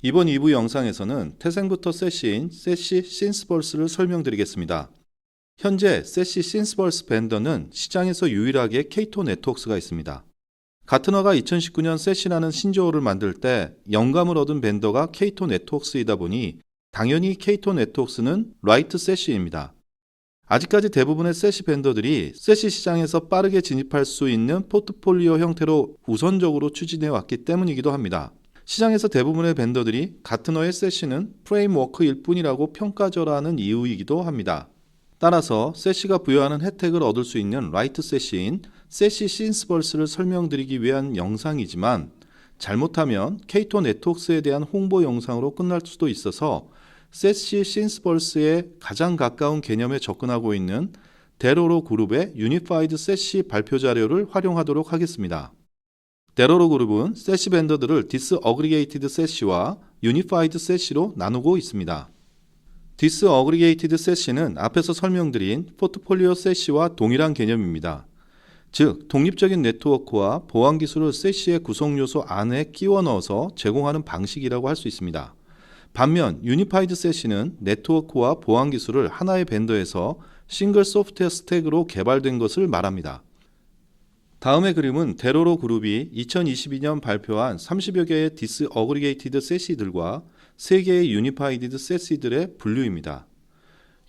이번 2부 영상에서는 태생부터 세시인 세시 신스벌스를 설명드리겠습니다. 현재 세시 신스벌스 벤더는 시장에서 유일하게 케이토 네트워크스가 있습니다. 가트너가 2019년 세시라는 신조어를 만들 때 영감을 얻은 벤더가 케이토 네트워크스이다 보니 당연히 케이토 네트워크스는 라이트 세시입니다. 아직까지 대부분의 세시 벤더들이 세시 시장에서 빠르게 진입할 수 있는 포트폴리오 형태로 우선적으로 추진해 왔기 때문이기도 합니다. 시장에서 대부분의 벤더들이 가트너의 세시는 프레임워크일 뿐이라고 평가절하는 이유이기도 합니다. 따라서 세시가 부여하는 혜택을 얻을 수 있는 라이트 세시인 세시 신스벌스를 설명드리기 위한 영상이지만 잘못하면 케이토 네트워크스에 대한 홍보 영상으로 끝날 수도 있어서 세시 신스벌스에 가장 가까운 개념에 접근하고 있는 데로로 그룹의 유니파이드 세시 발표 자료를 활용하도록 하겠습니다. 데로로 그룹은 세시 벤더들을 디스어그리게이티드 세시와 유니파이드 세시로 나누고 있습니다. 디스어그리게이티드 세시는 앞에서 설명드린 포트폴리오 세시와 동일한 개념입니다. 즉, 독립적인 네트워크와 보안 기술을 세시의 구성 요소 안에 끼워 넣어서 제공하는 방식이라고 할 수 있습니다. 반면 유니파이드 세시는 네트워크와 보안 기술을 하나의 벤더에서 싱글 소프트웨어 스택으로 개발된 것을 말합니다. 다음의 그림은 데로로 그룹이 2022년 발표한 30여 개의 디스어그리게이티드 세시들과 3개의 유니파이드 세시들의 분류입니다.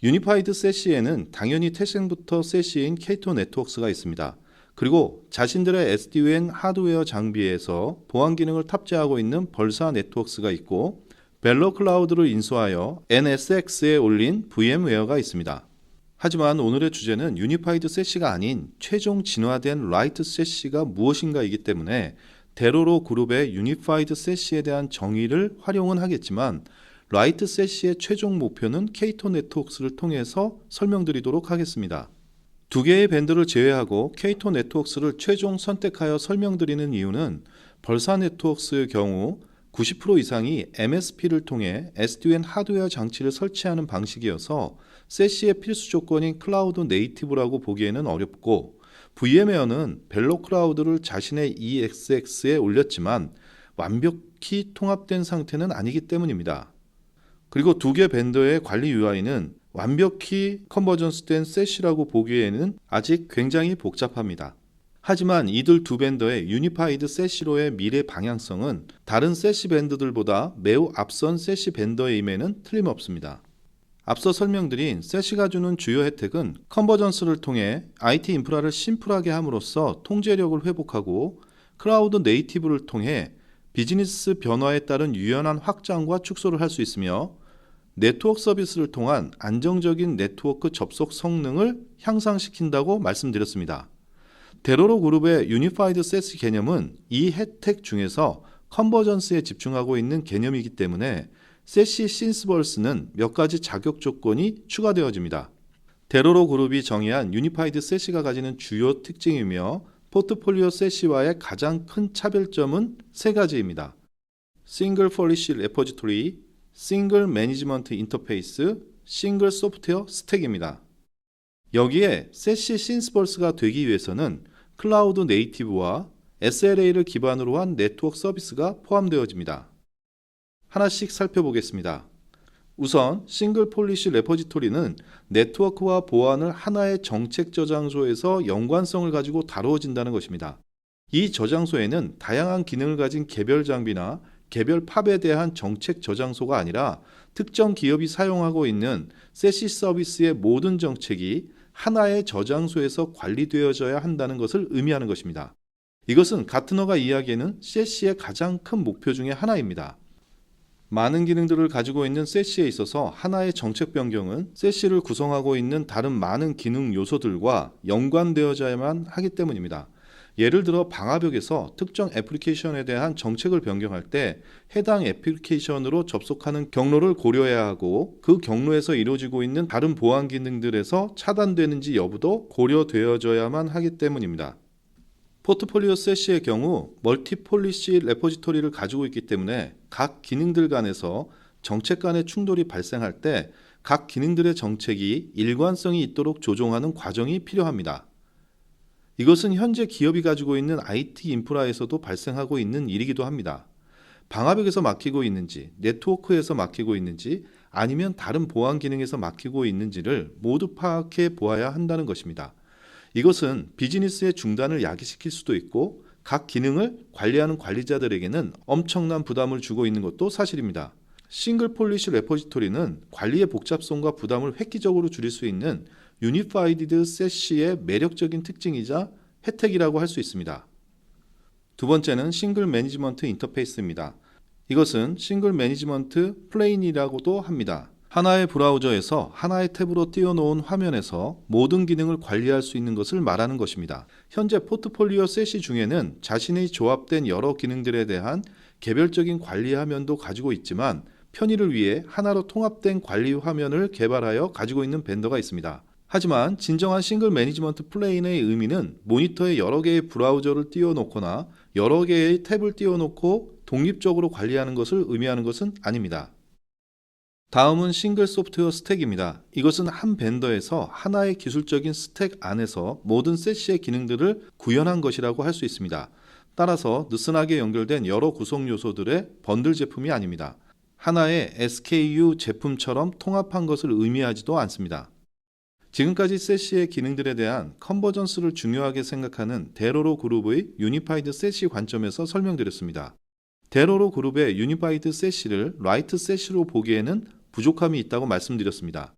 유니파이드 세시에는 당연히 태생부터 세시인 케이토 네트워크스가 있습니다. 그리고 자신들의 SD-WAN 하드웨어 장비에서 보안 기능을 탑재하고 있는 벌사 네트워크스가 있고 벨로 클라우드를 인수하여 NSX에 올린 VM웨어가 있습니다. 하지만 오늘의 주제는 유니파이드 세시가 아닌 최종 진화된 라이트 세시가 무엇인가이기 때문에 데로로 그룹의 유니파이드 세시에 대한 정의를 활용은 하겠지만 라이트 세시의 최종 목표는 케이토 네트워크스를 통해서 설명드리도록 하겠습니다. 두 개의 밴드를 제외하고 케이토 네트워크스를 최종 선택하여 설명드리는 이유는 벌사 네트워크스의 경우 90% 이상이 MSP를 통해 SD-WAN 하드웨어 장치를 설치하는 방식이어서 세시의 필수 조건인 클라우드 네이티브라고 보기에는 어렵고 VM웨어는 벨로 클라우드를 자신의 EXX에 올렸지만 완벽히 통합된 상태는 아니기 때문입니다. 그리고 두 개 벤더의 관리 UI는 완벽히 컨버전스된 세시라고 보기에는 아직 굉장히 복잡합니다. 하지만 이들 두 벤더의 유니파이드 세시로의 미래 방향성은 다른 세시 벤더들보다 매우 앞선 세시 벤더임에는 틀림없습니다. 앞서 설명드린 세시가 주는 주요 혜택은 컨버전스를 통해 IT 인프라를 심플하게 함으로써 통제력을 회복하고 클라우드 네이티브를 통해 비즈니스 변화에 따른 유연한 확장과 축소를 할 수 있으며 네트워크 서비스를 통한 안정적인 네트워크 접속 성능을 향상시킨다고 말씀드렸습니다. 데로로 그룹의 유니파이드 세시 개념은 이 혜택 중에서 컨버전스에 집중하고 있는 개념이기 때문에 세시 신스벌스는 몇 가지 자격 조건이 추가되어집니다. 데로로 그룹이 정의한 유니파이드 세시가 가지는 주요 특징이며 포트폴리오 세시와의 가장 큰 차별점은 세 가지입니다. 싱글 폴리시 레포지토리, 싱글 매니지먼트 인터페이스, 싱글 소프트웨어 스택입니다. 여기에 세시 신스벌스가 되기 위해서는 클라우드 네이티브와 SLA를 기반으로 한 네트워크 서비스가 포함되어집니다. 하나씩 살펴보겠습니다. 우선 싱글 폴리시 레포지토리는 네트워크와 보안을 하나의 정책 저장소에서 연관성을 가지고 다루어진다는 것입니다. 이 저장소에는 다양한 기능을 가진 개별 장비나 개별 팝에 대한 정책 저장소가 아니라 특정 기업이 사용하고 있는 세시 서비스의 모든 정책이 하나의 저장소에서 관리되어져야 한다는 것을 의미하는 것입니다. 이것은 가트너가 이야기하는 세시의 가장 큰 목표 중에 하나입니다. 많은 기능들을 가지고 있는 세시에 있어서 하나의 정책 변경은 세시를 구성하고 있는 다른 많은 기능 요소들과 연관되어져야만 하기 때문입니다. 예를 들어 방화벽에서 특정 애플리케이션에 대한 정책을 변경할 때 해당 애플리케이션으로 접속하는 경로를 고려해야 하고 그 경로에서 이루어지고 있는 다른 보안 기능들에서 차단되는지 여부도 고려되어져야만 하기 때문입니다. 포트폴리오 세시의 경우 멀티 폴리시 레포지토리를 가지고 있기 때문에 각 기능들 간에서 정책 간의 충돌이 발생할 때 각 기능들의 정책이 일관성이 있도록 조정하는 과정이 필요합니다. 이것은 현재 기업이 가지고 있는 IT 인프라에서도 발생하고 있는 일이기도 합니다. 방화벽에서 막히고 있는지, 네트워크에서 막히고 있는지, 아니면 다른 보안 기능에서 막히고 있는지를 모두 파악해 보아야 한다는 것입니다. 이것은 비즈니스의 중단을 야기시킬 수도 있고 각 기능을 관리하는 관리자들에게는 엄청난 부담을 주고 있는 것도 사실입니다. 싱글 폴리시 레포지토리는 관리의 복잡성과 부담을 획기적으로 줄일 수 있는 유니파이드 세시의 매력적인 특징이자 혜택이라고 할 수 있습니다. 두 번째는 싱글 매니지먼트 인터페이스입니다. 이것은 싱글 매니지먼트 플레인이라고도 합니다. 하나의 브라우저에서 하나의 탭으로 띄워놓은 화면에서 모든 기능을 관리할 수 있는 것을 말하는 것입니다. 현재 포트폴리오 세시 중에는 자신의 조합된 여러 기능들에 대한 개별적인 관리 화면도 가지고 있지만 편의를 위해 하나로 통합된 관리 화면을 개발하여 가지고 있는 벤더가 있습니다. 하지만 진정한 싱글 매니지먼트 플레인의 의미는 모니터에 여러 개의 브라우저를 띄워놓거나 여러 개의 탭을 띄워놓고 독립적으로 관리하는 것을 의미하는 것은 아닙니다. 다음은 싱글 소프트웨어 스택입니다. 이것은 한 벤더에서 하나의 기술적인 스택 안에서 모든 세시의 기능들을 구현한 것이라고 할 수 있습니다. 따라서 느슨하게 연결된 여러 구성 요소들의 번들 제품이 아닙니다. 하나의 SKU 제품처럼 통합한 것을 의미하지도 않습니다. 지금까지 세시의 기능들에 대한 컨버전스를 중요하게 생각하는 데로로 그룹의 유니파이드 세시 관점에서 설명드렸습니다. 데로로 그룹의 유니파이드 세시를 라이트 세시로 보기에는 부족함이 있다고 말씀드렸습니다.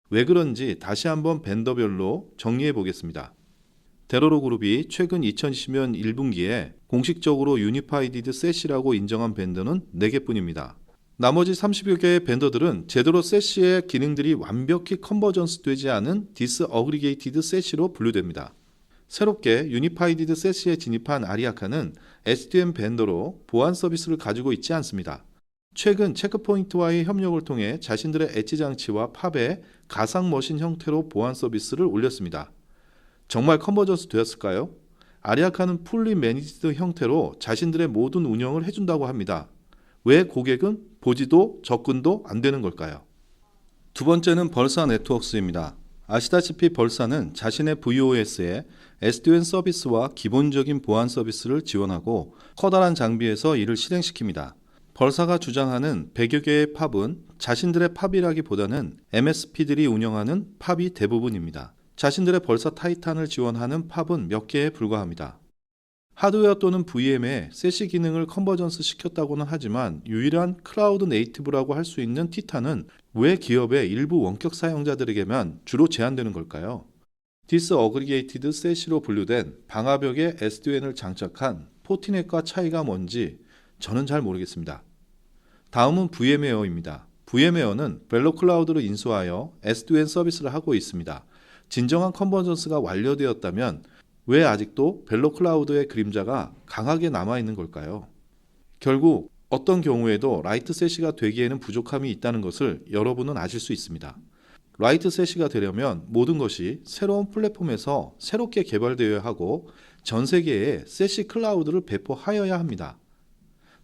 왜 그런지 다시 한번 벤더별로 정리해 보겠습니다. 데로로 그룹이 최근 2020년 1분기에 공식적으로 유니파이드 세시라고 인정한 벤더는 4개뿐입니다. 나머지 30여 개의 벤더들은 제대로 세시의 기능들이 완벽히 컨버전스 되지 않은 디스어그리게이티드 세시로 분류됩니다. 새롭게 유니파이드 세시에 진입한 아리아카는 SDN 벤더로 보안 서비스를 가지고 있지 않습니다. 최근 체크포인트와의 협력을 통해 자신들의 엣지 장치와 팝에 가상 머신 형태로 보안 서비스를 올렸습니다. 정말 컨버전스 되었을까요? 아리아카는 풀리 매니지드 형태로 자신들의 모든 운영을 해준다고 합니다. 왜 고객은 보지도 접근도 안 되는 걸까요? 두 번째는 벌사 네트워크스입니다. 아시다시피 벌사는 자신의 VOS에 SD-WAN 서비스와 기본적인 보안 서비스를 지원하고 커다란 장비에서 이를 실행시킵니다. 벌사가 주장하는 100여 개의 팝은 자신들의 팝이라기보다는 MSP들이 운영하는 팝이 대부분입니다. 자신들의 벌사 타이탄을 지원하는 팝은 몇 개에 불과합니다. 하드웨어 또는 VM에 세시 기능을 컨버전스 시켰다고는 하지만 유일한 클라우드 네이티브라고 할 수 있는 티탄은 왜 기업의 일부 원격 사용자들에게만 주로 제한되는 걸까요? 디스어그리게이티드 세시로 분류된 방화벽에 SD-WAN을 장착한 포티넷과 차이가 뭔지 저는 잘 모르겠습니다. 다음은 VM웨어입니다. VM웨어는 벨로 클라우드를 인수하여 SD-WAN 서비스를 하고 있습니다. 진정한 컨버전스가 완료되었다면 왜 아직도 벨로 클라우드의 그림자가 강하게 남아있는 걸까요? 결국 어떤 경우에도 라이트 세시가 되기에는 부족함이 있다는 것을 여러분은 아실 수 있습니다. 라이트 세시가 되려면 모든 것이 새로운 플랫폼에서 새롭게 개발되어야 하고 전 세계에 세시 클라우드를 배포하여야 합니다.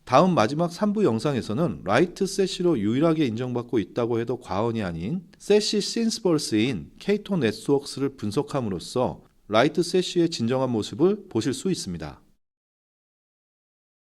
다음 마지막 3부 영상에서는 라이트 세시로 유일하게 인정받고 있다고 해도 과언이 아닌 세시 신스펄스인 케이토 네트워크스를 분석함으로써 라이트 세시의 진정한 모습을 보실 수 있습니다.